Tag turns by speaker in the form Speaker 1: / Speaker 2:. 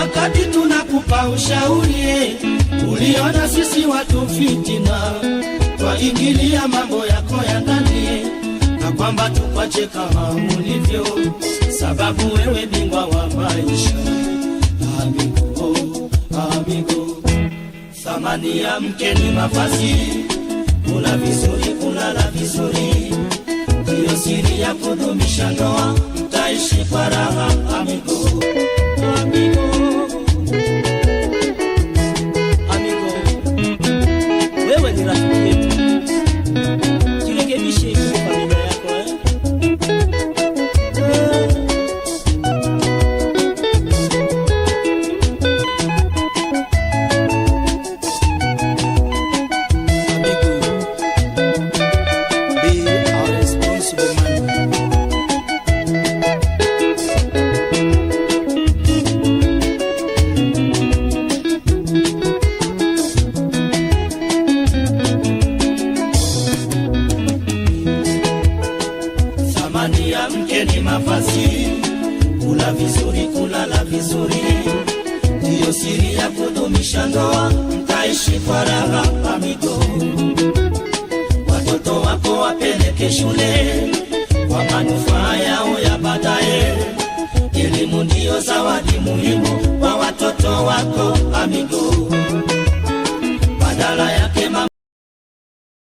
Speaker 1: wakati tunakupa ushauri, uliona sisi watu fitina, twaingilia mambo yako ya ndani, na kwamba tukwache kama ulivyo, sababu wewe bingwa wa maisha. Amigo, amigo, thamani ya mke ni mavazi, kula vizuri, kulala vizuri, ndiyo siri ya kudumisha ndoa, mtaishi kwa raha. Amigo, amigo, amigo, wewe ni rafiki yetu, jirekebishe kwa familia yako kula vizuri, kulala vizuri, ndiyo siri ya kudumisha ndoa, mtaishi kwa raha. Amigo, watoto wako wapeleke shule kwa manufaa yao